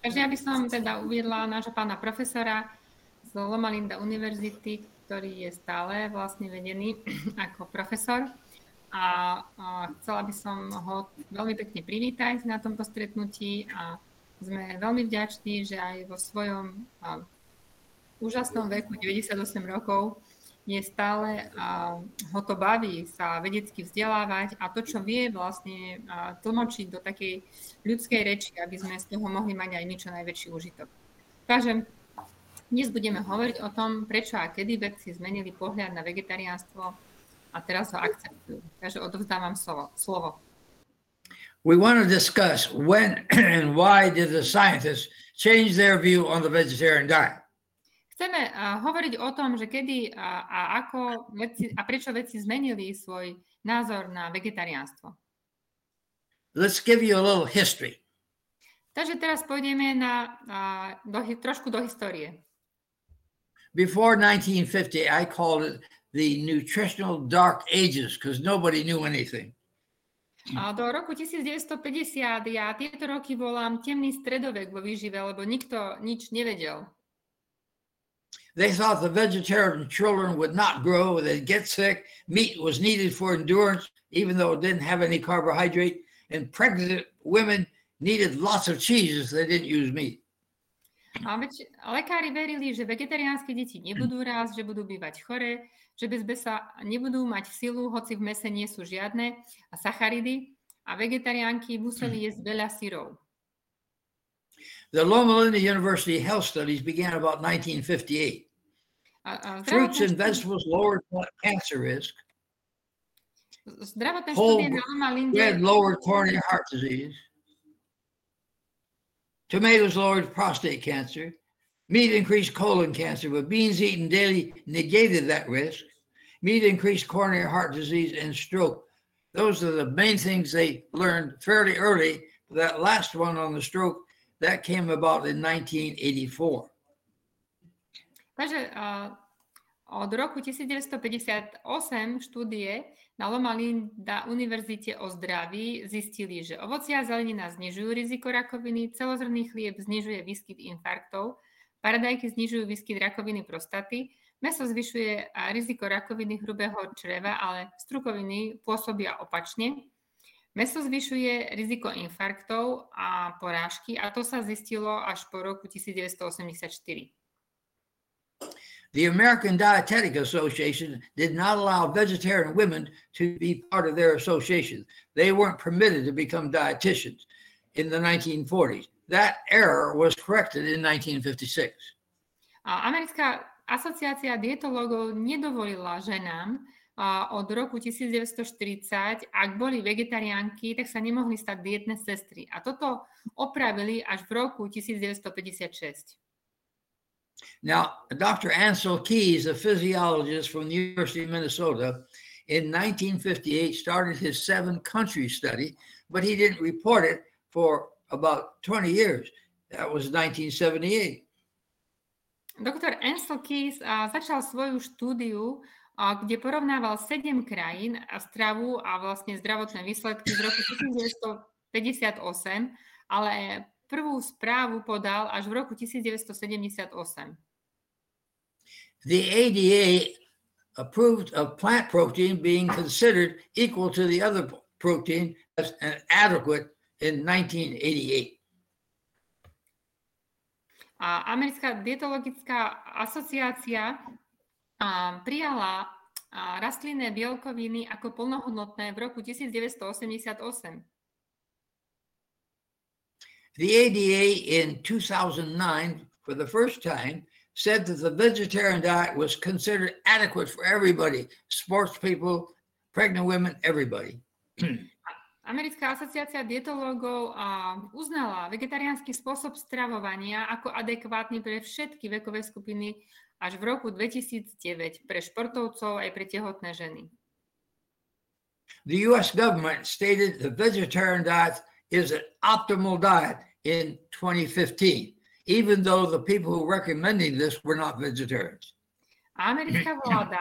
Takže ja by som teda uviedla nášho pána profesora z Loma Linda univerzity, ktorý je stále vlastne vedený ako profesor. A chcela by som ho veľmi pekne privítať na tomto stretnutí a sme veľmi vďační, že aj vo svojom úžasnom veku 98 rokov je stále ho to baví sa vedecky vzdelávať a to, čo vie vlastne tlmočiť do takej ľudskej reči, aby sme z toho mohli mať aj my čo najväčší užitok. Takže dnes budeme hovoriť o tom, prečo a kedy vedci zmenili pohľad na vegetariánstvo a teraz ho akceptujú. Takže odovzdávam slovo. We want to discuss when and why did the scientists change their view on the vegetarian diet. Chceme hovoriť o tom, že kedy a ako vedci, a prečo vedci zmenili svoj názor na vegetariánstvo. Let's give you a little history. Takže teraz pôjdeme trošku do histórie. Before 1950, I called it the nutritional dark ages because nobody knew anything. Do roku 1950 ja tieto roky volám temný stredovek vo výžive, lebo nikto nič nevedel. They thought the vegetarian children would not grow, they'd get sick, meat was needed for endurance, even though it didn't have any carbohydrate, and pregnant women needed lots of cheeses, they didn't use meat. Lekári verili, že vegetariánske deti nebudú rásť, že budú bývať choré, že bez mesa nebudú mať silu, hoci v mese nie sú žiadne sacharidy a vegetariánky museli jesť veľa syrov. The Loma Linda University health studies began about 1958. Fruits and vegetables lowered cancer risk. Whole bread lowered coronary heart disease. Tomatoes lowered prostate cancer. Meat increased colon cancer, but beans eaten daily negated that risk. Meat increased coronary heart disease and stroke. Those are the main things they learned fairly early. That last one on the stroke, that came about in 1984. Takže od roku 1958 štúdie na Loma Linda univerzite o zdraví zistili, že ovocie a zelenina znižujú riziko rakoviny, celozrnný chlieb znižuje výskyt infarktov, paradajky znižujú výskyt rakoviny prostaty, mäso zvyšuje riziko rakoviny hrubého čreva, ale strukoviny pôsobia opačne. Mäso zvyšuje riziko infarktov a porážky a to sa zistilo až po roku 1984. The American Dietetic Association did not allow vegetarian women to be part of their association. They weren't permitted to become dietitians in the 1940s. That error was corrected in 1956. Americká asociácia dietológov nedovolila ženám od roku 1940, ak boli vegetariánky, tak sa nemohli stať dietné sestry. A toto opravili až v roku 1956. Now, Dr. Ansel Keys, a physiologist from the University of Minnesota, in 1958 started his 7-country study, but he didn't report it for about 20 years. That was 1978. Dr. Ansel Keys začal svoju štúdiu, kde porovnával 7 krajín a stravu a vlastne zdravotné výsledky z roku 1958, ale prvú správu podal až v roku 1978. The ADA approved of plant protein being considered equal to the other protein as adequate in 1988. A Americká dietologická asociácia prijala rastlinné bielkoviny ako plnohodnotné v roku 1988. The ADA in 2009, for the first time, said that the vegetarian diet was considered adequate for everybody, sports people, pregnant women, everybody. Americká asociácia dietológov uznala vegetariánsky spôsob stravovania ako adekvátny pre všetky vekové skupiny až v roku 2009 pre športovcov aj pre tehotné ženy. The US government stated the vegetarian diet is an optimal diet in 2015, even though the people who recommending this were not vegetarians. Americká vláda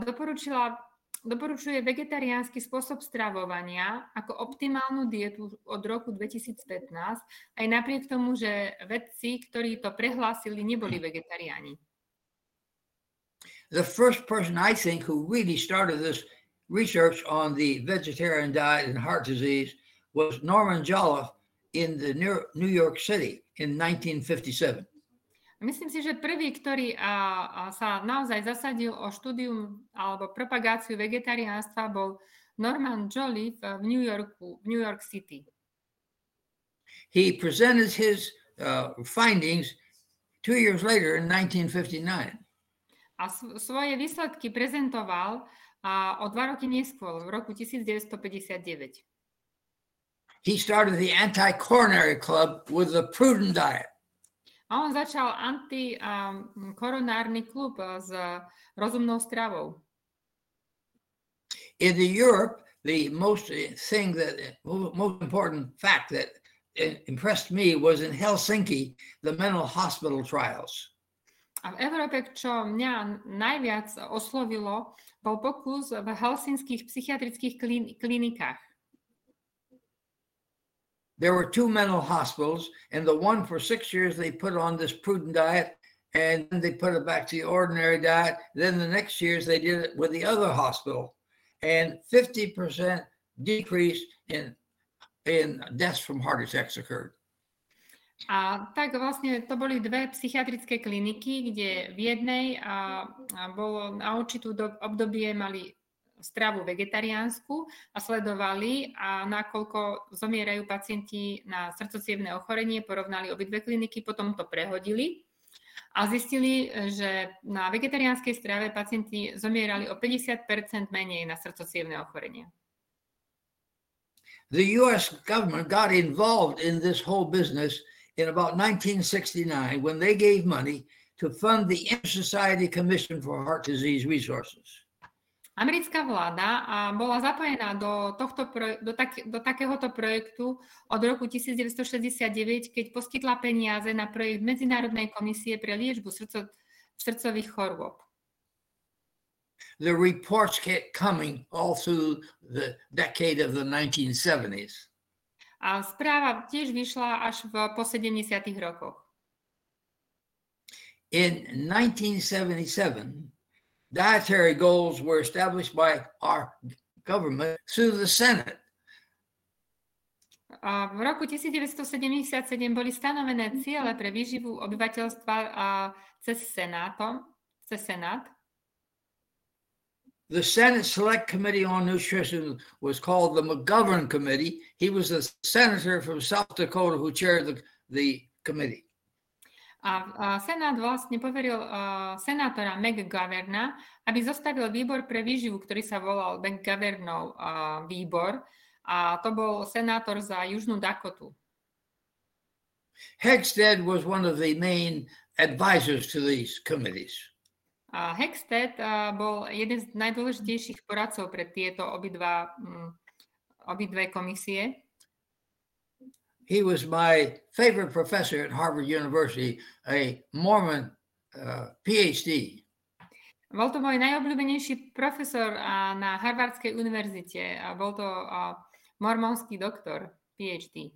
doporučila doporučuje vegetariánsky spôsob stravovania ako optimálnu dietu od roku 2015, aj napriek tomu, že vedci, ktorí to prehlásili, neboli vegetariáni. The first person I think who really started this research on the vegetarian diet and heart disease was Norman Jolliffe in the New York City in 1957. Myslím si, že prvý, ktorý sa naozaj zasadil o štúdium alebo propagáciu vegetariánstva, bol Norman Jolliffe v New York City. He presented his findings 2 years later in 1959. A svoje výsledky prezentoval o 2 roky neskôr, v roku 1959. He started the anti-coronary club with the prudent diet. A on začal antikoronárny klub s rozumnou stravou. In Europe, the most important fact that impressed me was in Helsinki, the mental hospital trials. A v Európe, čo mňa najviac oslovilo, bol pokus v helsinských psychiatrických klinikách. There were 2 mental hospitals, and the one for 6 years they put on this prudent diet, and then they put it back to the ordinary diet. Then the next years they did it with the other hospital, and 50% decrease in deaths from heart attacks occurred. A tak vlastne to boli 2 psychiatrické kliniky, kde v jednej bolo na určitú obdobie mali stravu vegetariánsku a sledovali, a nakoľko zomierajú pacienti na srdcocievne ochorenie, porovnali obidve kliniky, potom to prehodili a zistili, že na vegetariánskej strave pacienti zomierali o 50% menej na srdcocievne ochorenie. The US government got involved in this whole business in about 1969 when they gave money to fund the Inter-Society Commission for Heart Disease Resources. Americká vláda bola zapojená do takéhoto projektu od roku 1969, keď poskytla peniaze na projekt Medzinárodnej komisie pre liečbu srdcových chorôb. The reports kept coming all through the decade of the 1970s. A správa tiež vyšla až po 70. rokoch. In 1977, dietary goals were established by our government through the Senate. V roku 1977 boli stanovené ciele pre výživu obyvateľstva cez Senát. The Senate Select Committee on Nutrition was called the McGovern Committee. He was a senator from South Dakota who chaired the committee. A Senát vlastne poveril senátora McGoverna, aby zostavil výbor pre výživu, ktorý sa volal McGovernov výbor. A to bol senátor za Južnú Dakotu. Hegstead was one of the main advisors to these committees. Hegstead bol jeden z najdôležitejších poradcov pre tieto obidve komisie. He was my favorite professor at Harvard University, a Mormon PhD. Bol to môj najobľúbenejší profesor na Harvardskej univerzite. Bol to mormonský doktor, PhD.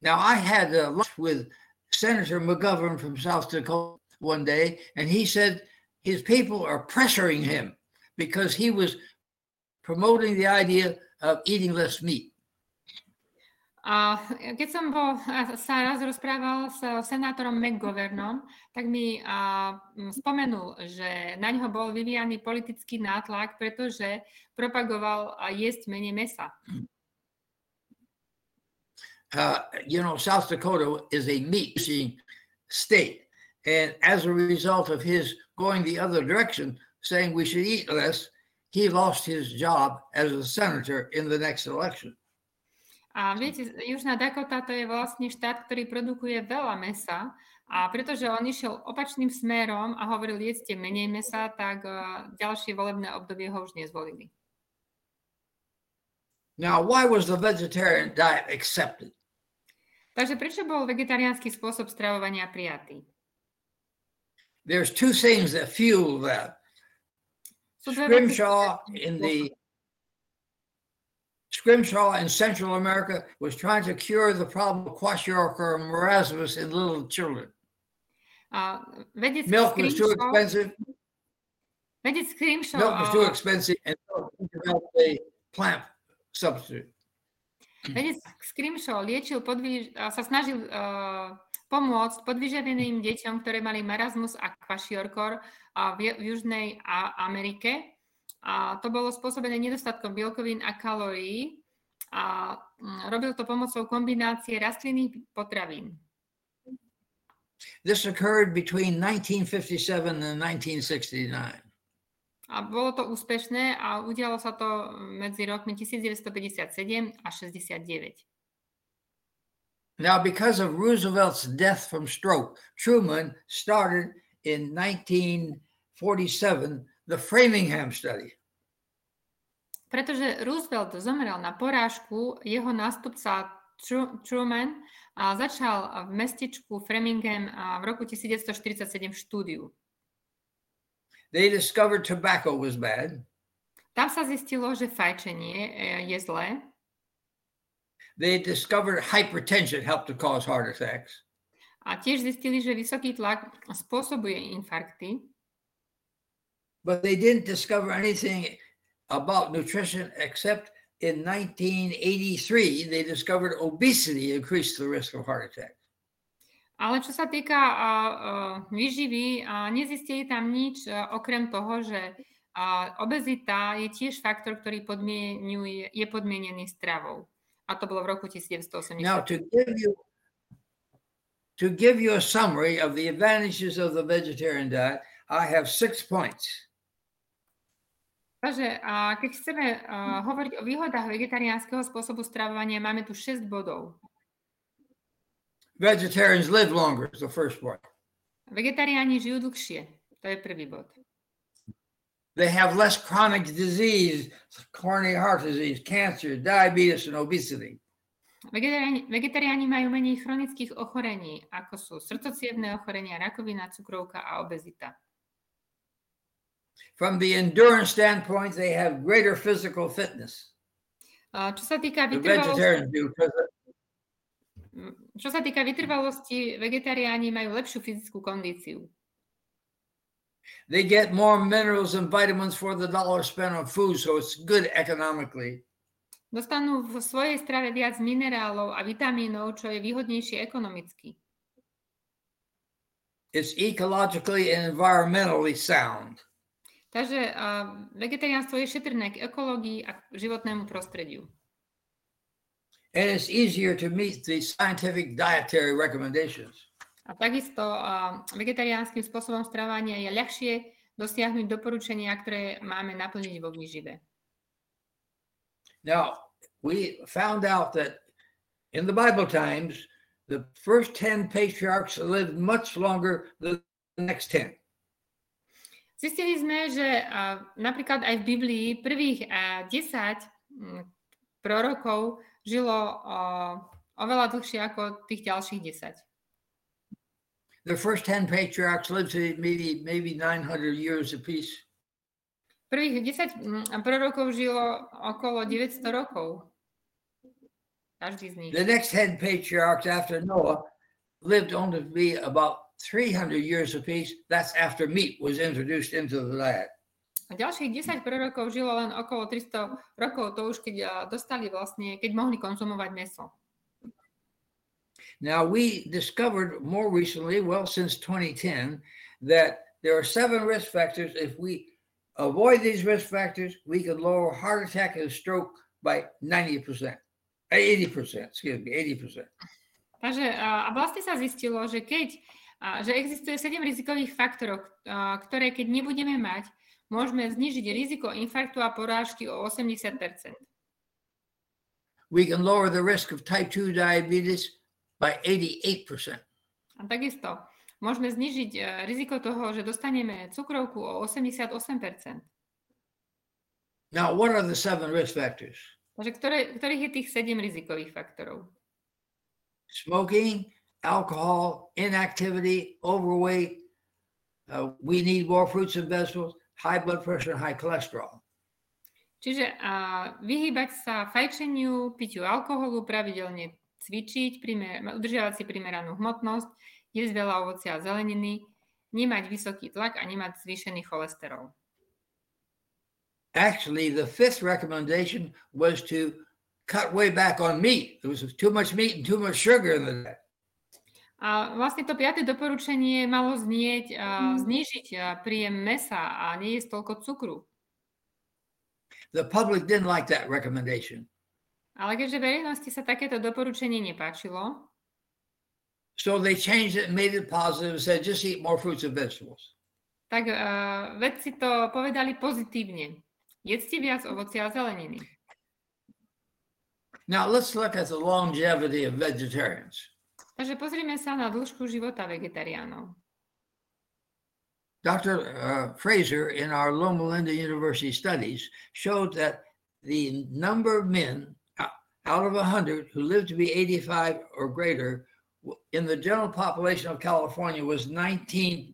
Now I had lunch with Senator McGovern from South Dakota one day, and he said his people are pressuring him because he was promoting the idea of eating less meat. A keď som sa raz rozprával s senátorom McGovernom, tak mi spomenul, že na ňo bol vyvíjaný politický nátlak, pretože propagoval jesť menej mäsa. South Dakota is a meat-eating state. And as a result of his going the other direction, saying we should eat less, he lost his job as a senator in the next election. A viete, Južná Dakota to je vlastne štát, ktorý produkuje veľa mäsa, a pretože on išiel opačným smerom a hovoril jedzte menej mäsa, tak ďalšie volebné obdobie ho už nezvolili. Now, why was the vegetarian diet accepted? Takže prečo bol vegetariánsky spôsob stravovania prijatý? There's 2 things that fuel that. Scrimshaw in Central America was trying to cure the problem of kwashiorkor and marasmus in little children. Milk was too expensive. Milk was too expensive, and so he developed a plant substitute. Vedec Scrimshaw sa snažil pomôcť podvyživeným deťom, ktoré mali marazmus a kwashiorkor v Južnej Amerike. A to bolo spôsobené nedostatkom bielkovín a kalórií a robil to pomocou kombinácie rastlinných potravín. This occurred between 1957 and 1969. A bolo to úspešné a udialo sa to medzi rokmi 1957 a 69. Now, because of Roosevelt's death from stroke, Truman started in 1947 the Framingham study. Pretože Roosevelt zomrel na porážku, jeho nástupca Truman začal v mestečku Framingham v roku 1947 štúdiu. They discovered tobacco was bad. Tam sa zistilo, že fajčenie je zlé. They discovered hypertension helped to cause heart attacks. A tiež zistili, že vysoký tlak spôsobuje infarkty. But they didn't discover anything about nutrition except in 1983 they discovered obesity increased the risk of heart attack. Ale čo sa týka výživy, nezistili tam nič okrem toho, že obezita je tiež faktor, ktorý je podmienený stravou. A to bolo v roku 1980. Now, to give you a summary of the advantages of the vegetarian diet, I have 6 points. Takže keď chceme hovoriť o výhodách vegetariánskeho spôsobu stravovania, máme tu 6 bodov. Vegetarians live longer is the first point. Vegetariáni žijú dlhšie. To je prvý bod. They have less chronic disease, coronary heart disease, cancer, diabetes, and obesity. Vegetariáni majú menej chronických ochorení, ako sú srdcocievne ochorenia, rakovina, cukrovka a obezita. From the endurance standpoint, they have greater physical fitness. Čo sa týka vytrvalosti, vegetariáni majú lepšiu fyzickú kondíciu. They get more minerals and vitamins for the dollar spent on food, so it's good economically. Dostanú v svojej strave viac minerálov a vitamínov, čo je výhodnejšie ekonomicky. It's ecologically and environmentally sound. Takže vegetariánstvo je šetrné k ekológii a k životnému prostrediu. And it's easier to meet the scientific dietary recommendations. A takisto vegetariánskym spôsobom stravovania je ľahšie dosiahnuť doporučenia, ktoré máme naplniť vo výžive. Now, we found out that in the Bible times, the first 10 patriarchs lived much longer than the next 10. Zistili sme, že napríklad aj v Biblii prvých 10 prorokov žilo oveľa dlhšie ako tých ďalších 10. The first 10 patriarchs lived to maybe 900 years apiece. Prvých 10 prorokov žilo okolo 900 rokov. Každý z nich. The next 10 patriarchs after Noah lived only to be about 300 years apiece. That's after meat was introduced into the diet. A ďalších 10 prorokov žilo len okolo 300 rokov, to už keď dostali vlastne, keď mohli konzumovať mäso. Now we discovered more recently, well since 2010, that there are 7 risk factors. If we avoid these risk factors, we can lower heart attack and stroke by 80%. Takže a vlastne sa zistilo, že že existuje 7 rizikových faktorov, ktoré keď nebudeme mať, môžeme znižiť riziko infarktu a porážky o 80%. We can lower the risk of type 2 diabetes by 88%. A takisto môžeme znižiť riziko toho, že dostaneme cukrovku o 88%. Now, what are the 7 risk factors? Takže ktorých je tých 7 rizikových faktorov? Smoking, alcohol, inactivity, overweight, we need more fruits and vegetables, high blood pressure and high cholesterol. Čiže vyhýbať sa fajčeniu, pitiu alkoholu, pravidelne cvičiť, udržiavať si primeranú hmotnosť, jesť veľa ovocia a zeleniny, nemať vysoký tlak a nemať zvýšený cholesterol. Actually, the fifth recommendation was to cut way back on meat. There was too much meat and too much sugar in the diet. A vlastne to 5. doporučenie malo znieť znížiť príjem mäsa a nejesť toľko cukru. The public didn't like that recommendation. Ale keďže verejnosti sa takéto doporučenie nepáčilo, so they changed it and made it positive and said just eat more fruits and vegetables. Tak vedci to povedali pozitívne. Jedzte viac ovocia a zeleniny. Now let's look at the longevity of vegetarians. Takže pozrime sa na dĺžku života vegetariánov. Dr. Fraser in our Loma Linda University studies showed that the number of men out of 100 who lived to be 85 or greater in the general population of California was 19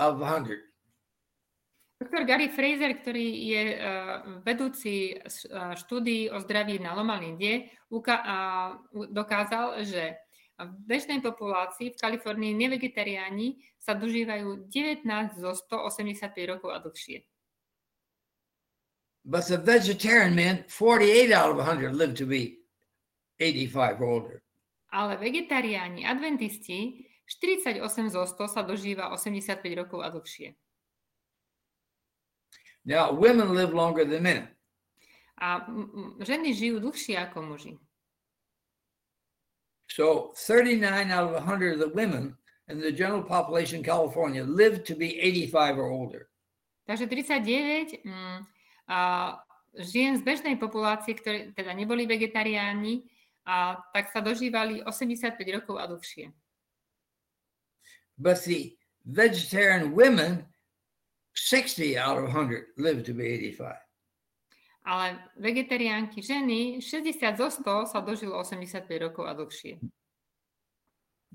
of 100. Dr. Gary Fraser, ktorý je vedúci štúdií o zdraví na Loma Linde, dokázal, že v bežnej populácii v Kalifornii nevegetariáni sa dožívajú 19 zo 185 rokov a dlhšie. But the vegetarian men, 48 out of 100 live to be 85 or older. Ale vegetariáni, adventisti, 48 zo 100 sa dožíva 85 rokov a dlhšie. Now, women live longer than men. A ženy žijú dlhšie ako muži. So 39 out of 100 of the women in the general population in California lived to be 85 or older. Takže 39 žien z bežnej populácie, ktoré teda neboli vegetariáni, tak sa dožívali 85 rokov a dlhšie. But the vegetarian women, 60 out of 100 lived to be 85. Ale vegetariánky ženy, 60 zo 100 sa dožilo 85 rokov a dlhšie.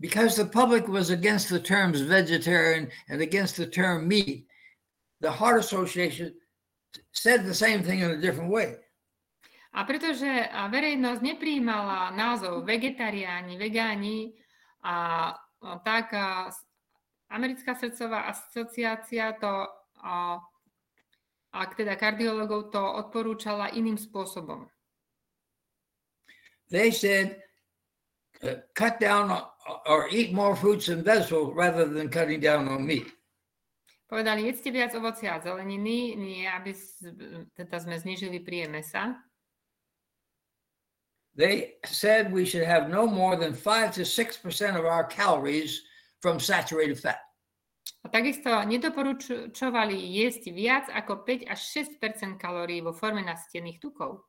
Because the public was against the terms vegetarian and against the term meat, the Heart Association said the same thing in a different way. A pretože verejnosť neprijímala názov vegetariáni, vegáni, tak Americká srdcová asociácia to teda kardiologov to odporúčala iným spôsobom. They said cut down or eat more fruits and vegetables rather than cutting down on meat. Povedali, jedzte viac ovocia a zeleniny, nie aby teda sme znížili príjem mäsa. They said we should have no more than 5 to 6% of our calories from saturated fat. A takisto nedoporučovali jesť viac ako 5 až 6% kalórií vo forme nasýtených tukov.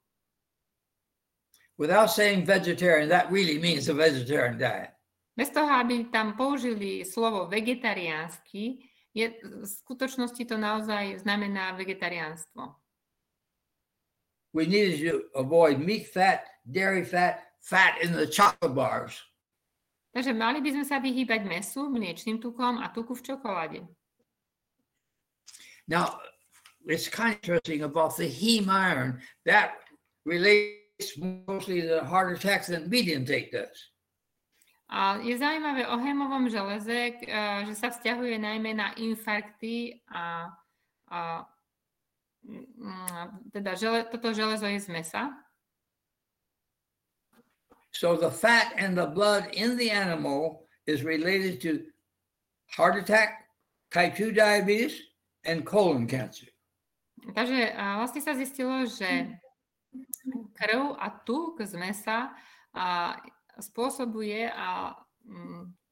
Without saying vegetarian, that really means a vegetarian diet. Bez toho, aby tam použili slovo vegetariánsky, v skutočnosti to naozaj znamená vegetariánstvo. We needed to avoid meat fat, dairy fat, fat in the chocolate bars. Takže mali by sme sa vyhýbať mäsu, mliečnym tukom a tuku v čokoláde. Now, it's kind of interesting about the heme iron. That relates mostly to heart attacks than meat intake does. A je zaujímavé o hémovom železe, že sa vzťahuje najmä na infarkty teda toto železo je z mäsa. So the fat and the blood in the animal is related to heart attack, type 2 diabetes, and colon cancer. Takže vlastne sa zistilo, že krv a tuk z mäsa spôsobuje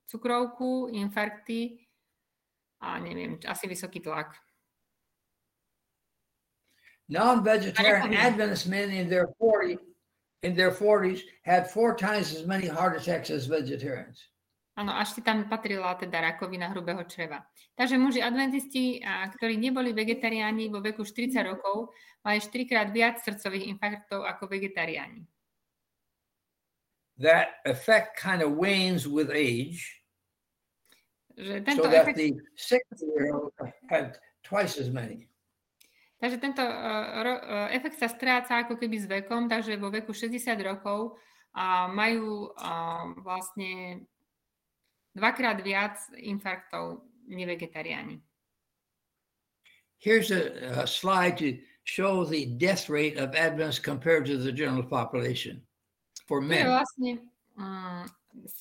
cukrovku, infarkty a neviem, asi vysoký tlak. Non-vegetarian Adventist men in their 40s had 4 times as many heart attacks as vegetarians. Áno, až si tam patrila teda rakovina hrubého čreva. Takže muži adventisti, ktorí neboli vegetariáni vo veku 40 rokov, mali 4-krát viac srdcových infarktov ako vegetariáni. That effect kind of wanes with age, že so that the 60-year-old had twice as many. Takže tento efekt sa stráca ako keby s vekom, takže vo veku 60 rokov majú vlastne dvakrát viac infarktov nevegetariáni. Here's a slide to show the death rate of Adventists compared to the general population for To je men. vlastne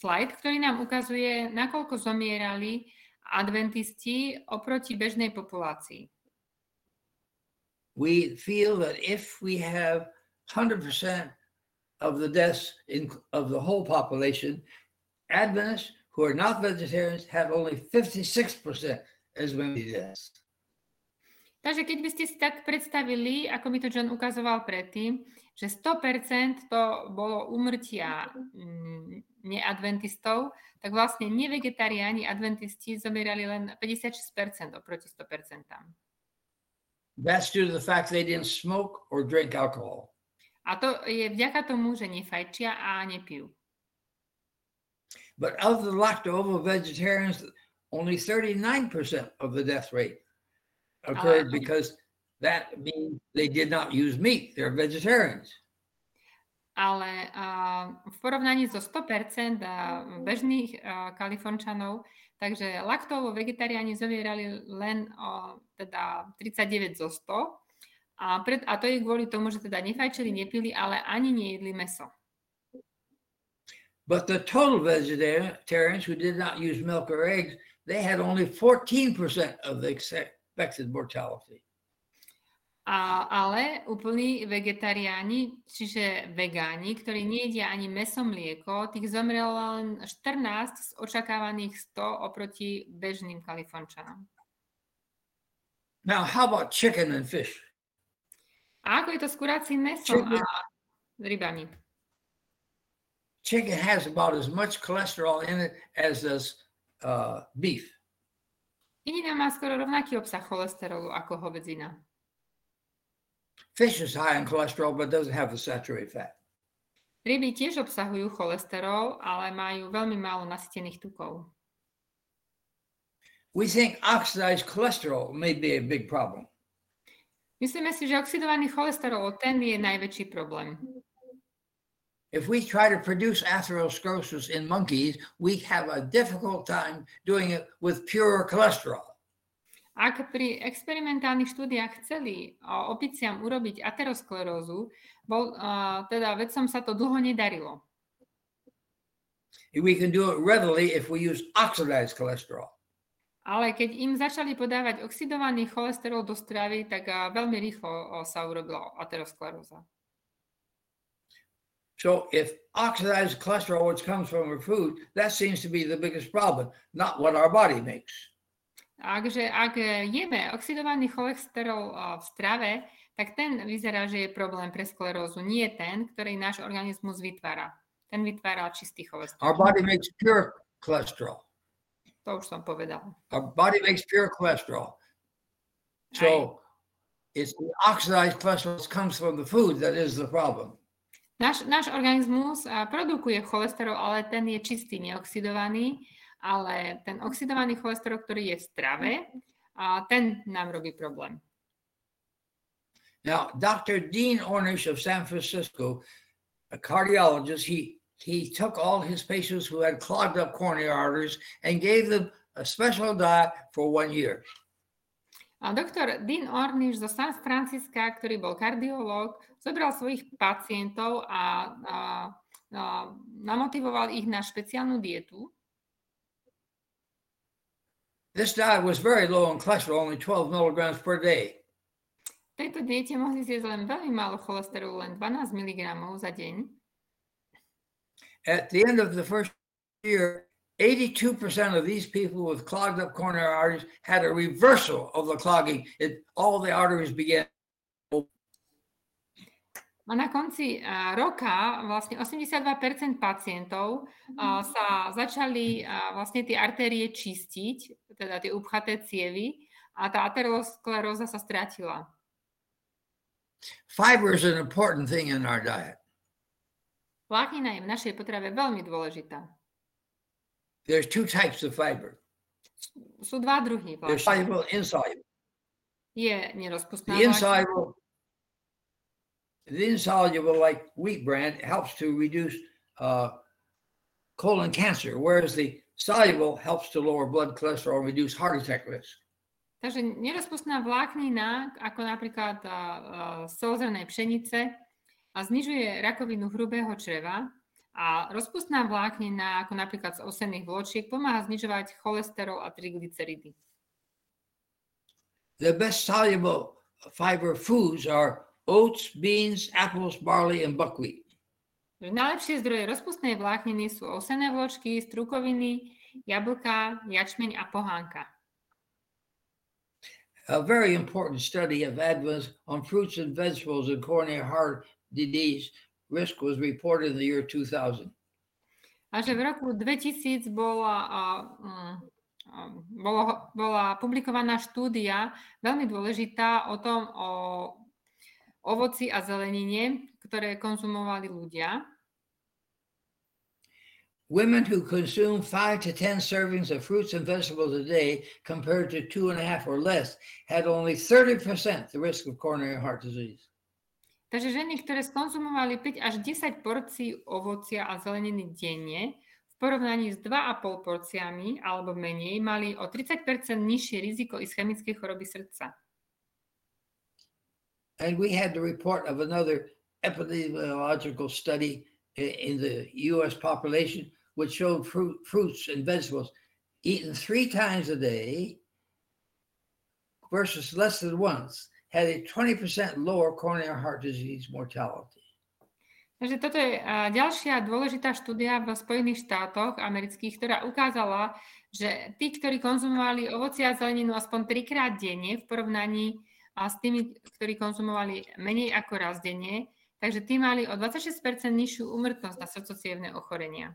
slajd, ktorý nám ukazuje, nakoľko zomierali adventisti oproti bežnej populácii. We feel that if we have 100% of the deaths of the whole population, Adventists who are not vegetarians have only 56% as many deaths. Takže keď by ste si tak predstavili, ako mi to John ukazoval predtým, že 100% to bolo úmrtia neadventistov, tak vlastne nevegetariáni adventisti zomierali len 56% oproti 100%. That's due to the fact they didn't smoke or drink alcohol. A to je vďaka tomu, že nefajčia a nepijú. But of the lacto-ovo vegetarians, only 39% of the death rate occurred because that means they did not use meat. They're vegetarians. Ale v porovnaní so 100% bežných Kalifornčanov, takže laktóvo vegetariáni zomierali len teda 39 zo 100 a to je kvôli tomu, že teda nefajčili, nepili, ale ani nejedli mäso. But the total vegetarians who did not use milk or eggs, they had only 14% of the expected mortality. Ale úplní vegetariáni, čiže vegáni, ktorí nejedia ani mäso, mlieko, tých zomrelo len 14 z očakávaných 100 oproti bežným Kalifornčanom. Now, how about chicken and fish? A ako je to s kuracím mäsom a rybami? Chicken has about as much cholesterol in it as does beef. Inina má skoro rovnaký obsah cholesterolu ako hovedzina. Fish is high in cholesterol, but doesn't have the saturated fat. Ryby tiež obsahujú cholesterol, ale majú veľmi málo nasýtených tukov. We think oxidized cholesterol may be a big problem. Myslíme si, že oxidovaný cholesterol, ten je najväčší problém. If we try to produce atherosclerosis in monkeys, we have a difficult time doing it with pure cholesterol. Ak pri experimentálnych štúdiách chceli opiciam urobiť aterosklerózu, teda vedcom sa to dlho nedarilo. We can do it readily if we use oxidized cholesterol. Ale keď im začali podávať oxidovaný cholesterol do stravy, tak veľmi rýchlo sa urobila ateroskleróza. So if oxidized cholesterol, which comes from our food, that seems to be the biggest problem, not what our body makes. Takže ak jeme oxidovaný cholesterol v strave, tak ten vyzerá, že je problém pre sklerózu, nie ten, ktorý náš organizmus vytvára. Ten vytvára čistý cholesterol. Our body makes pure cholesterol. To už som povedal. Our body makes pure cholesterol. So it's the oxidized cholesterol that comes from the food that is the problem. Náš organizmus produkuje cholesterol, ale ten je čistý, neoxidovaný, ale ten oxidovaný cholesterol, ktorý je v strave, ten nám robí problém. Now, Dr. Dean Ornish of San Francisco, a cardiologist, he took all his patients who had clogged up coronary arteries and gave them a special diet for 1 year. A doktor Dean Ornish zo San Francisca, ktorý bol kardiológ, zobral svojich pacientov a namotivoval ich na špeciálnu dietu. This diet was very low in cholesterol, only 12 milligrams per day. V tejto diete mohli zjesť len veľmi málo cholesterolu, len 12 mg za deň. At the end of the first year, 82% of these people with clogged up coronary arteries had a reversal of the clogging. All the arteries began. A na konci roka vlastne 82% pacientov sa začali vlastne tie artérie čistiť, teda tie upchaté cievy, a tá ateroskleróza sa stratila. Fiber is an important thing in our diet. Vláknina je v našej potrave veľmi dôležitá. There's two types of fiber. Sú dva druhy There's soluble and insoluble. je nerozpustná The vláknina. insoluble, like wheat bran, helps to reduce colon cancer, whereas the soluble helps to lower blood cholesterol and reduce heart attack risk. Takže nerozpustná vláknina, ako napríklad solzrnej pšenice, znižuje rakovinu hrubého čreva a rozpustná vláknina, ako napríklad z osenných vločiek, pomáha znižovať cholesterol a triglyceridy. The best soluble fiber foods are oats, beans, apples, barley, and buckwheat. Najlepšie zdroje rozpustnej vlákniny sú osenné vločky, strukoviny, jablka, jačmeň a pohánka. A very important study of advance on fruits and vegetables and coronary heart disease risk was reported in the year 2000. A že v roku 2000 bola publikovaná štúdia veľmi dôležitá o tom, o ovoci a zelenine, ktoré konzumovali ľudia. Women who consume 5 to 10 servings of fruits and vegetables a day compared to 2.5 or less had only 30% the risk of coronary heart disease. Takže ženy, ktoré skonzumovali 5 až 10 porcií ovocia a zeleniny denne, v porovnaní s 2,5 porciami alebo menej, mali o 30% nižšie riziko ischemickej choroby srdca. And we had the report of another epidemiological study in the U.S. population, which showed fruits and vegetables eaten 3 times a day versus less than once had a 20% lower coronary heart disease mortality. Takže toto je ďalšia dôležitá štúdia v Spojených štátoch amerických, ktorá ukázala, že tí, ktorí konzumovali ovocie a zeleninu aspoň 3-krát denne v porovnaní s tými, ktorí konzumovali menej ako raz denne, takže tí mali o 26% nižšiu úmrtnosť na srdcocievne ochorenia.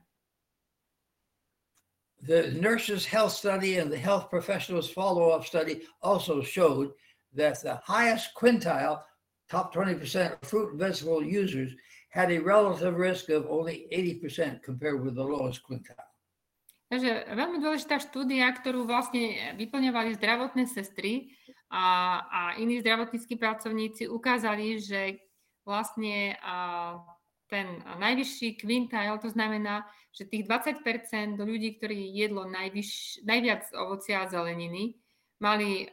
The nurses' health study and the health professionals' follow-up study also showed that the highest quintile, top 20% of fruit and vegetable users, had a relative risk of only 80% compared with the lowest quintile. Takže veľmi dôležitá štúdia, ktorú vlastne vyplňovali zdravotné sestry a iní zdravotníckí pracovníci, ukázali, že vlastne ten najvyšší quintile, to znamená, že tých 20% ľudí, ktorí jedlo najviac ovocia a zeleniny, mali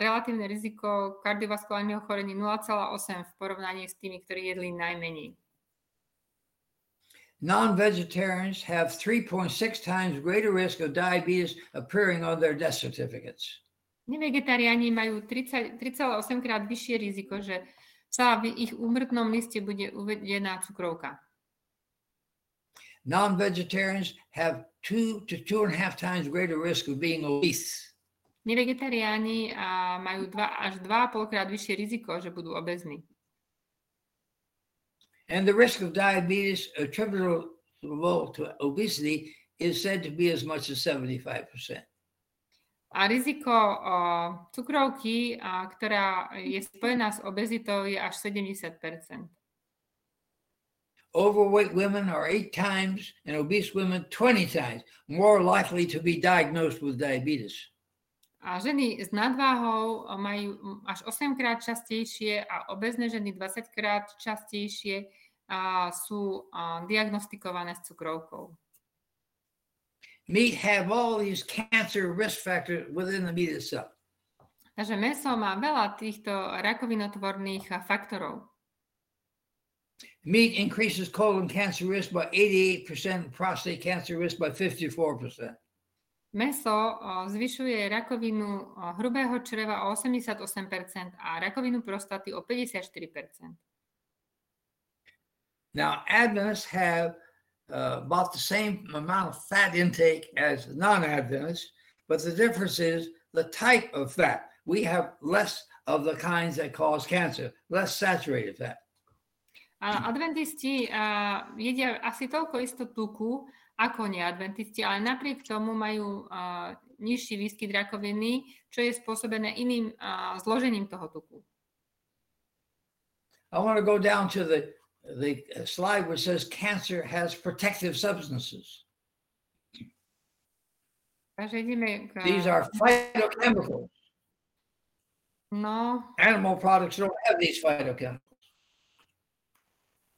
relatívne riziko kardiovaskulárneho ochorenia 0,8 v porovnaní s tými, ktorí jedli najmenej. Non-vegetarians have 3.6 times greater risk of diabetes appearing on their death certificates. Nevegetariáni majú 3,8 krát vyššie riziko, že sa v ich úmrtnom liste bude uvedená cukrovka. Non-vegetarians have 2 to 2.5 times greater risk of being obese. Nevegetariáni majú 2 až 2,5 krát vyššie riziko, že budú obezní. And the risk of diabetes attributable to obesity is said to be as much as 75%. A riziko cukrovky, ktorá je spojená s obezitou, je až 70%. Overweight women are 8 times and obese women 20 times more likely to be diagnosed with diabetes. A ženy s nadváhou majú až 8-krát častejšie a obezné ženy 20-krát častejšie sú diagnostikované s cukrovkou. Meat have all these cancer risk factors within the meat itself. Takže mäso má veľa týchto rakovinotvorných faktorov. Meat increases colon cancer risk by 88%, prostate cancer risk by 54%. Mäso zvyšuje rakovinu hrubého čreva o 88% a rakovinu prostaty o 54%. Now, Adventists have about the same amount of fat intake as non-Adventists, but the difference is the type of fat. We have less of the kinds that cause cancer, less saturated fat. Adventisti jedia asi toľko isto tuku ako neadventisti, ale napriek tomu majú nižší výskyt rakoviny, čo je spôsobené iným zložením toho tuku. I want to go down to the slide which says cancer has protective substances. Takže ideme These are phytochemicals. No, Animal products don't have these phytochemicals.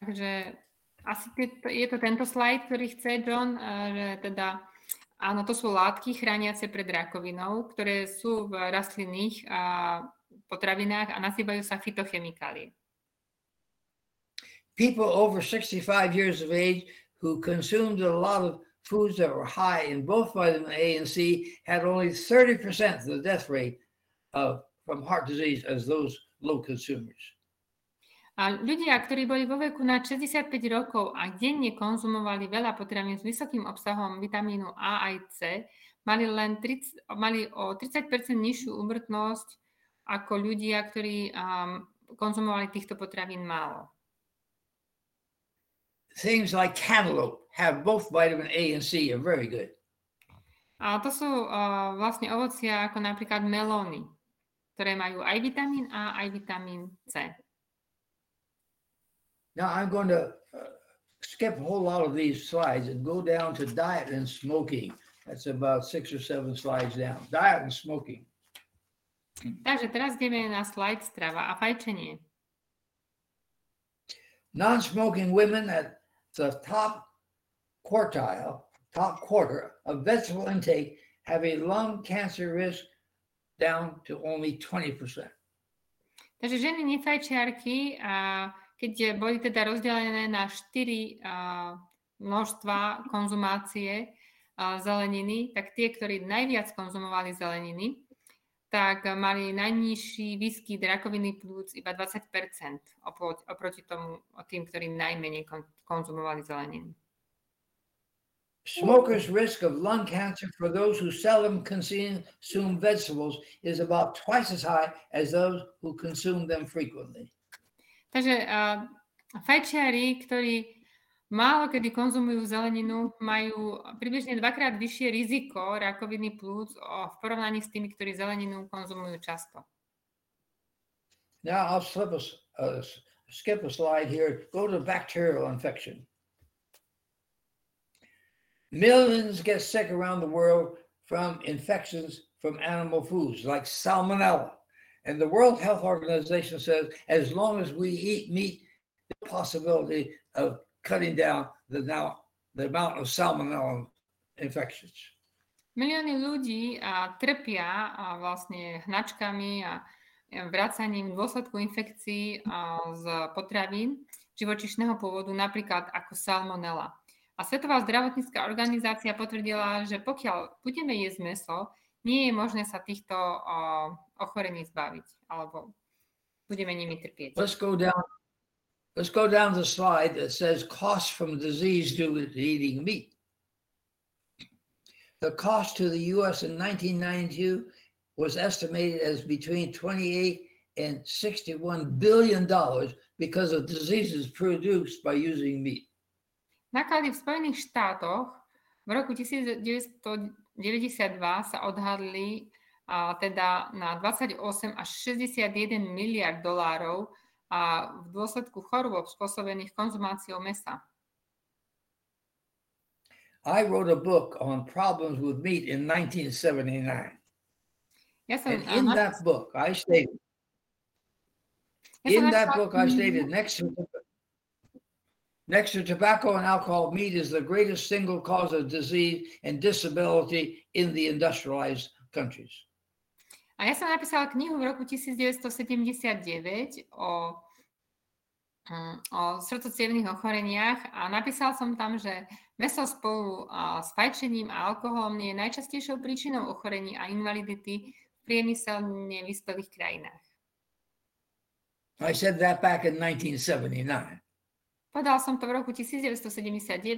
takže asi je to tento slajd, ktorý chce John, že teda áno, to sú látky chrániace pred rakovinou, ktoré sú v rastlinných potravinách a nazývajú sa fytochemikálie. People over 65 years of age who consumed a lot of foods that were high in both vitamin A and C had only 30% of the death rate from heart disease as those low consumers. A ľudia, ktorí boli vo veku na 65 rokov a denne konzumovali veľa potravín s vysokým obsahom vitamínu A aj C, mali o 30% nižšiu úmrtnosť ako ľudia, ktorí konzumovali týchto potravín málo. Things like cantaloupe have both vitamin A and C are very good. A to sú vlastne ovocia ako napríklad melóny, ktoré majú aj vitamín A, aj vitamín C. Now I'm going to skip a whole lot of these slides and go down to diet and smoking. That's about 6 or 7 slides down. Diet and smoking. Takže teraz ideme na slajd strava a fajčenie. Non-smoking women at the top quarter of vegetable intake have a lung cancer risk down to only 20%. Takže ženy nefajčiarky, keď boli teda rozdelené na 4 množstva konzumácie zeleniny, tak tie, ktorí najviac konzumovali zeleniny, tak mali najnižší výskyt rakoviny plúc iba 20% oproti tým, ktorí najmenej konzumovali zeleniny. Smokers' risk of lung cancer for those who seldom consume vegetables is about twice as high as those who consume them frequently. Takže fajčiari, ktorí málo kedy konzumujú zeleninu, majú približne 2-krát vyššie riziko rakoviny plúc v porovnaní s tými, ktorí zeleninu konzumujú často. Now I'll skip a slide here. Go to bacterial infection. Millions get sick around the world from infections from animal foods like salmonella. And the World Health Organization says as long as we eat meat, the possibility of cutting down the amount of salmonella infections. Milióny ľudí trpia vlastne hnačkami a vracaním v dôsledku infekcií z potravín živočíšneho pôvodu, napríklad ako salmonella. A Svetová zdravotnícka organizácia potvrdila, že pokiaľ budeme jesť mäso, nie je možné sa týchto ochorení zbaviť, alebo budeme nimi trpieť. Let's go down the slide that says costs from disease due to eating meat. The cost to the U.S. in 1992 was estimated as between $28 and $61 billion because of diseases produced by using meat. Náklady v Spojených štátoch v roku 1992 sa odhadli teda na 28 až 61 miliard dolárov a v dôsledku chorôb spôsobených konzumáciou mäsa. I wrote a book on problems with meat in 1979. And in that book I stated next to tobacco and alcohol, meat is the greatest single cause of disease and disability in the industrialized countries. A ja som napísala knihu v roku 1979 o srdco-cievnych ochoreniach a napísal som tam, že mäso spolu s fajčením a alkoholom je najčastejšou príčinou ochorení a invalidity v priemyselne vyspelých krajinách. I said that back in 1979. Povedal som to v roku 1979.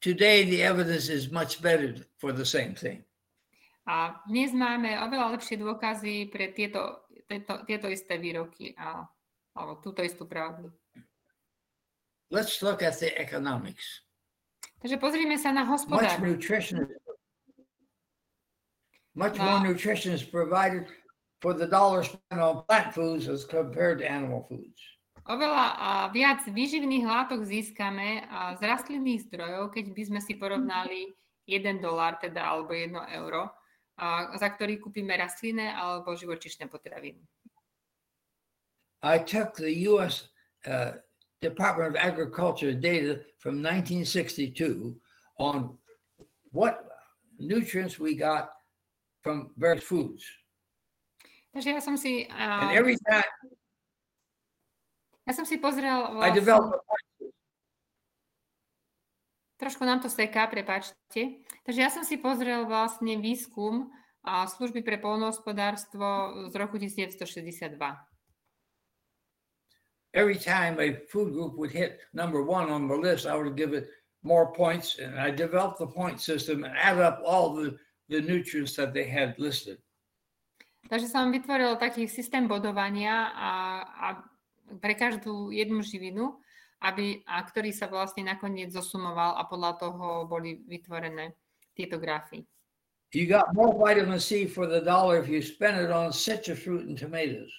Today the evidence is much better for the same thing. A dnes máme oveľa lepšie dôkazy pre tieto isté výroky alebo túto istú pravdu. Let's look at the economics. Takže pozrime sa na hospodárstvo. Much more nutrition is provided for the dollar spent on plant foods as compared to animal foods. Oveľa viac výživných látok získame z rastlinných zdrojov, keď by sme si porovnali $1 teda, alebo $1 za ktorý kúpime rastlinné alebo živočíšne potraviny. I took the U.S. Department of Agriculture data from 1962 on what nutrients we got from various foods. Takže ja som si And every time pozrel I developed trošku nám to seká, prepáčte. Takže ja som si pozrel vlastne výskum služby pre poľnohospodárstvo z roku 1962. Every time a food group would hit number 1 on the list, I would give it more points, and I developed the point system and add up all the nutrients that they had listed. Takže som vytvoril taký systém bodovania a pre každú jednu živinu, ktorý sa vlastne nakoniec zosumoval a podľa toho boli vytvorené tieto grafy. You got more vitamin C for the dollar if you spend it on citrus fruit and tomatoes.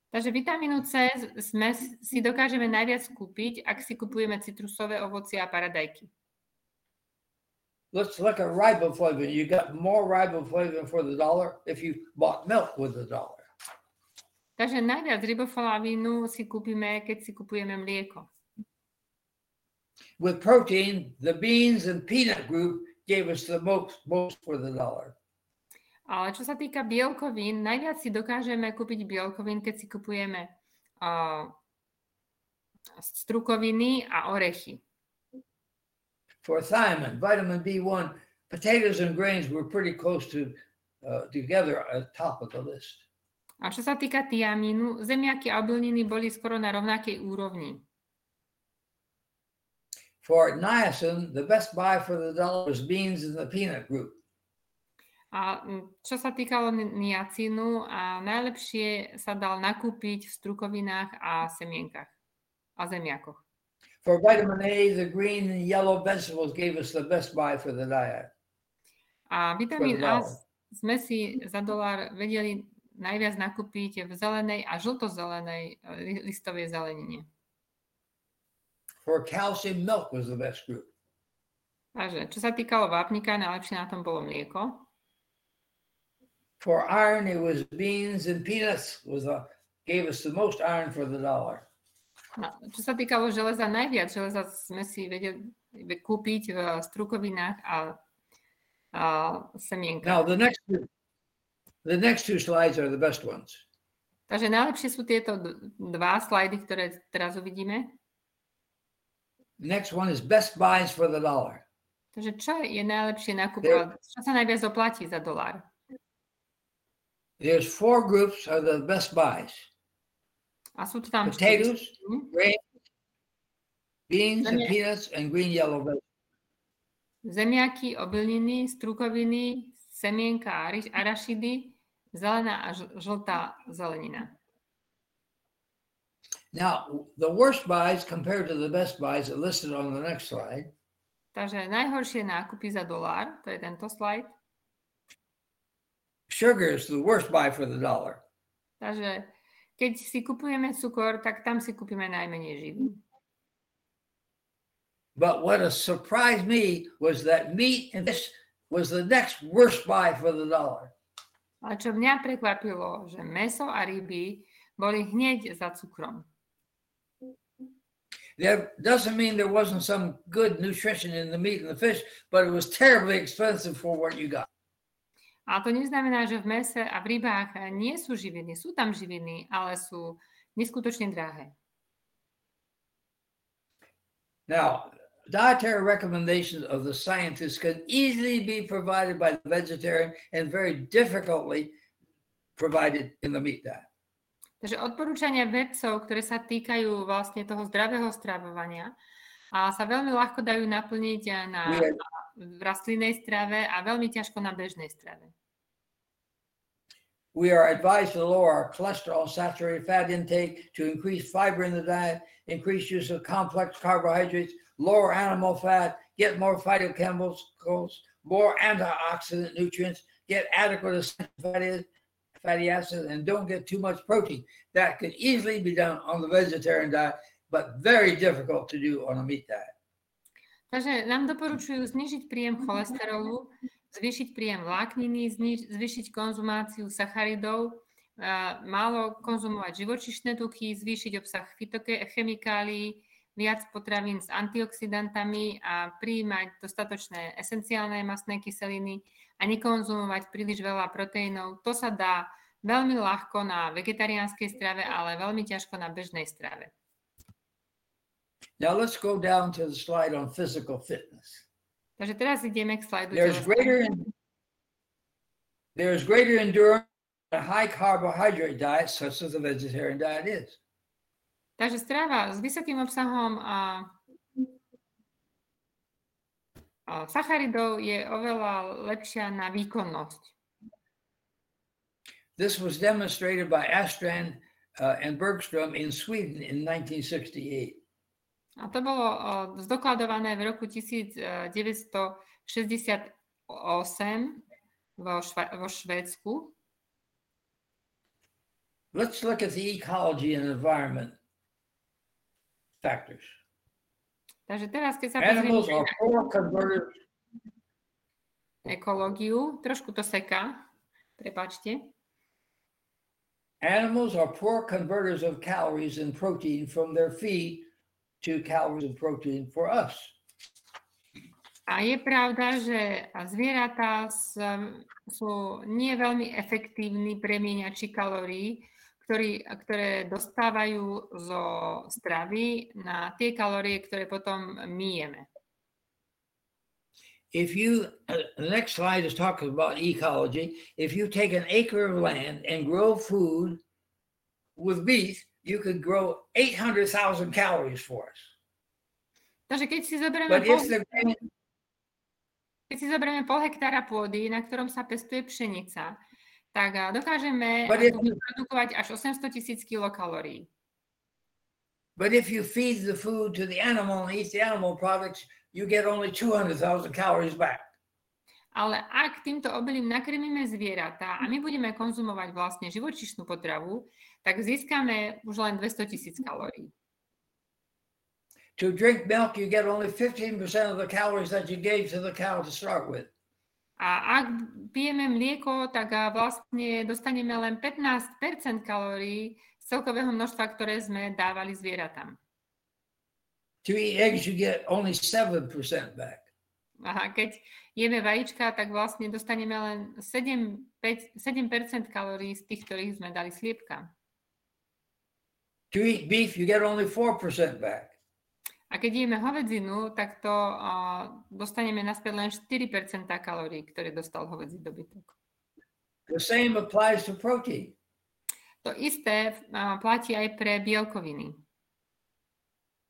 Takže vitamínu C si dokážeme najviac kúpiť, ak si kupujeme citrusové ovocie a paradajky. Let's look at riboflavin. You got more riboflavin for the dollar if you bought milk with the dollar. Takže najviac riboflavínu si kúpime, keď si kupujeme mlieko. With protein, the beans and peanut group gave us the most for the dollar. Ale čo sa týka bielkovín, najviac si dokážeme kúpiť bielkovín, keď si kupujeme strukoviny a orechy. For thiamine, vitamin B1, potatoes and grains were pretty close to together at the top of the list. A čo sa týka tiamínu, zemiaky a obilniny boli skoro na rovnakej úrovni. For niacin, the best buy for the dollar was beans and the peanut group. A čo sa týkalo niacínu, najlepšie sa dal nakúpiť v strukovinách a semienkach a zemiakoch. For vitamin A, the green and yellow vegetables gave us the best buy for the diet. A vitamín A sme si za dolár vedeli najviac nakúpiť v zelenej a žltozelenej listovej zelenine. For calcium, milk was the best group. Takže, čo sa týkalo vápnika, najlepšie na tom bolo mlieko. For iron, it was beans and peanuts gave us the most iron for the dollar. No, čo sa týkalo železa, najviac železa sme si vedeli kúpiť v strukovinách a semienkach. Now, the next two slides are the best ones. Takže najlepšie sú tieto dva slajdy, ktoré teraz uvidíme. Next one is best buys for the dollar. Takže čo je najlepšie nakúpovať? Čo sa najviac oplatí za dolár? There's 4 groups of the best buys. A sú to tam potatoes, grains, beans and peanuts, and green yellow vegetables. Zemiaky, obilniny, strukoviny, semienka a arašidy, zelená a žltá zelenina. Now, the worst buys compared to the best buys are listed on the next slide. Takže najhoršie nákupy za dolár, to je tento slajd. Sugar is the worst buy for the dollar. Takže keď si kupujeme cukor, tak tam si kúpime najmenej živín. But what surprised me was that meat and fish was the next worst buy for the dollar. Ale čo mňa prekvapilo, že mäso a ryby boli hneď za cukrom. That doesn't mean there wasn't some good nutrition in the meat and the fish, but it was terribly expensive for what you got. A to neznamená, že v mäse a v rybách nie sú živiny. Sú tam živiny, ale sú neskutočne drahé. Now, dietary recommendations of the scientists can easily be provided by the vegetarian and very difficultly provided in the meat diet. Takže odporúčania vedcov, ktoré sa týkajú vlastne toho zdravého stravovania, a sa veľmi ľahko dajú naplniť v rastlinnej strave a veľmi ťažko na bežnej strave. We are advised to lower our cholesterol, saturated fat intake, to increase fiber in the diet, increase use of complex carbohydrates, lower animal fat, get more phytochemicals, more antioxidant nutrients, get adequate fatty acids, and don't get too much protein. That could easily be done on the vegetarian diet, but very difficult to do on a meat diet. Takže nám doporučujú znižiť príjem cholesterolu, zvýšiť príjem vlákniny, zvýšiť konzumáciu sacharidov, málo konzumovať živočíšne tuky, zvýšiť obsah fytochemikálií, viac potravín s antioxidantami a prijímať dostatočné esenciálne mastné kyseliny a nekonzumovať príliš veľa proteínov. To sa dá veľmi ľahko na vegetariánskej strave, ale veľmi ťažko na bežnej strave. Now let's go down to the slide on physical fitness. Takže teraz ideme k slajdu. There's greater endurance in a high carbohydrate diet, such as the vegetarian diet is. Takže strava s vysokým obsahom sacharidov je oveľa lepšia na výkonnosť. This was demonstrated by Astrand and Bergström in Sweden in 1968. A to bolo zdokladované v roku 1968 vo Švédsku. Let's look at the ecology and environment factors. Takže teraz, keď sa pozrieme na ekológiu, trošku to seká, prepáčte. Animals are poor converters of calories and protein from their feed to calories and protein for us. A je pravda, že zvieratá sú nie veľmi efektívni premieňači kalórií, ktoré dostávajú zo stravy na tie kalórie, ktoré potom my jeme. The next slide is talking about ecology. If you take an acre of land and grow food with beef, you could grow 800,000 calories for us. Takže keď si zoberieme pol hektára pôdy, na ktorom sa pestuje pšenica, tak dokážeme produkovať až 800,000 kilokalórií. But if you feed the food to the animal and eat the animal products, you get only 200,000 calories back. Ale ak týmto obilím nakrmíme zvieratá a my budeme konzumovať vlastne živočíšnu potravu, tak získame už len 200,000 kalórií. To drink milk, you get only 15% of the calories that you gave to the cow to start with. A ak pijeme mlieko, tak vlastne dostaneme len 15% kalórií z celkového množstva, ktoré sme dávali zvieratám. To eat eggs, you get only 7% back. A keď jeme vajíčka, tak vlastne dostaneme len 7% kalórií z tých, ktorých sme dali sliepkam. To eat beef, you get only 4% back. A keď jeme hovedzinu, tak to dostaneme naspäť len 4% kalórií, ktoré dostal hovedzí dobytok. The same applies to protein. To isté platí aj pre bielkoviny.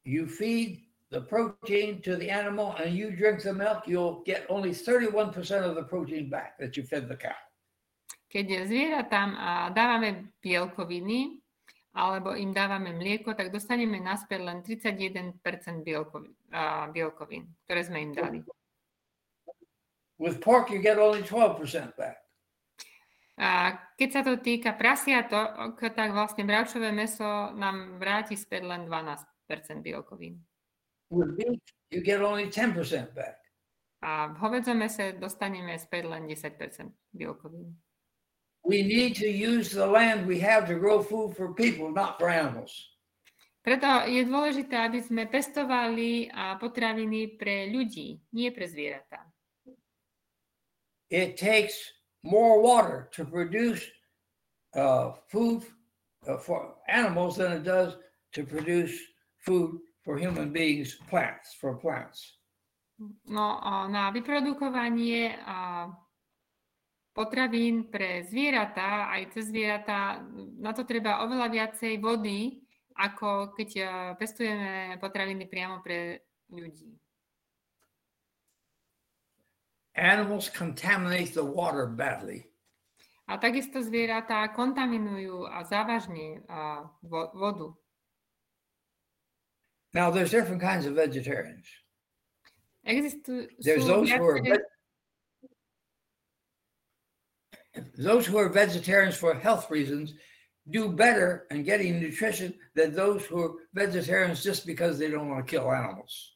You feed the protein to the animal and you drink the milk, you'll get only 31% of the protein back that you fed the cow. Keď zvieratám dávame bielkoviny, alebo im dávame mlieko, tak dostaneme naspäť len 31% bielkovín, ktoré sme im dali. With pork, you get only 12% back. A keď sa to týka prasiatok, tak vlastne bravčové mäso nám vráti späť len 12% bielkovín. With beef, you get only 10% back. A v hovedzom mäse dostaneme späť len 10% bielkovín. We need to use the land we have to grow food for people, not for animals. Preto je dôležité, aby sme pestovali potraviny pre ľudí, nie pre zvieratá. It takes more water to produce food for animals than it does to produce food for human beings, for plants. No, na vyprodukovanie potravín pre zvieratá, aj cez zvieratá, na to treba oveľa viacej vody, ako keď pestujeme potraviny priamo pre ľudí. Animals contaminate the water badly. A takisto zvieratá kontaminujú závažne vodu. Now there's different kinds of vegetarians. Those who are vegetarians for health reasons do better in getting nutrition than those who are vegetarians just because they don't want to kill animals.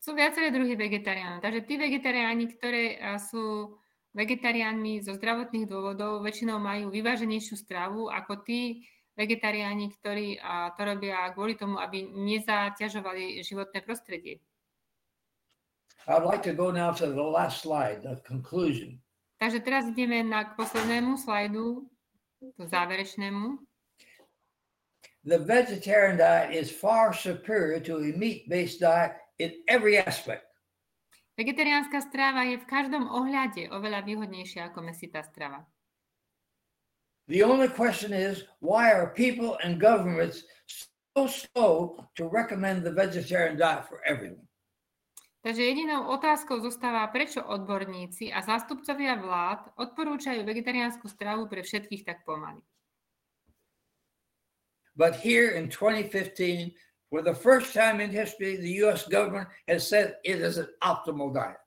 Sú viaceré druhy vegetariánov. Takže tí vegetariáni, ktoré sú vegetariánmi zo zdravotných dôvodov, väčšinou majú vyváženejšiu stravu ako tí vegetariáni, ktorí to robia kvôli tomu, aby nezaťažovali životné prostredie. I'd like to go now to the last slide, the conclusion. Takže teraz ideme k poslednému slajdu, k záverečnému. The vegetarian diet is far superior to a meat-based diet in every aspect. Vegetariánska strava je v každom ohľade oveľa výhodnejšia ako mäsitá strava. The only question is, why are people and governments so slow to recommend the vegetarian diet for everyone? Takže jedinou otázkou zostáva, prečo odborníci a zástupcovia vlád odporúčajú vegetariánsku stravu pre všetkých tak pomaly. But here in 2015, for the first time in history, the U.S. government has said it is an optimal diet.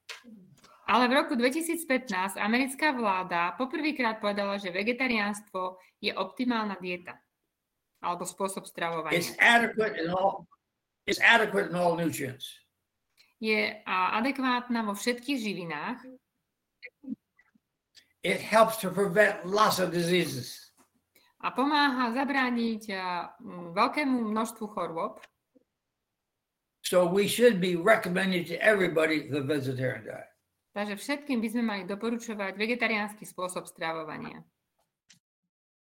Ale v roku 2015 americká vláda poprvýkrát povedala, že vegetariánstvo je optimálna dieta alebo spôsob stravovania. It's adequate in all nutrients. Je adekvátna vo všetkých živinách. It helps to prevent lots of diseases. A pomáha zabrániť veľkému množstvu chorôb. So we should be recommending to everybody the vegetarian diet. Takže všetkým by sme mali doporučovať vegetariánsky spôsob stravovania.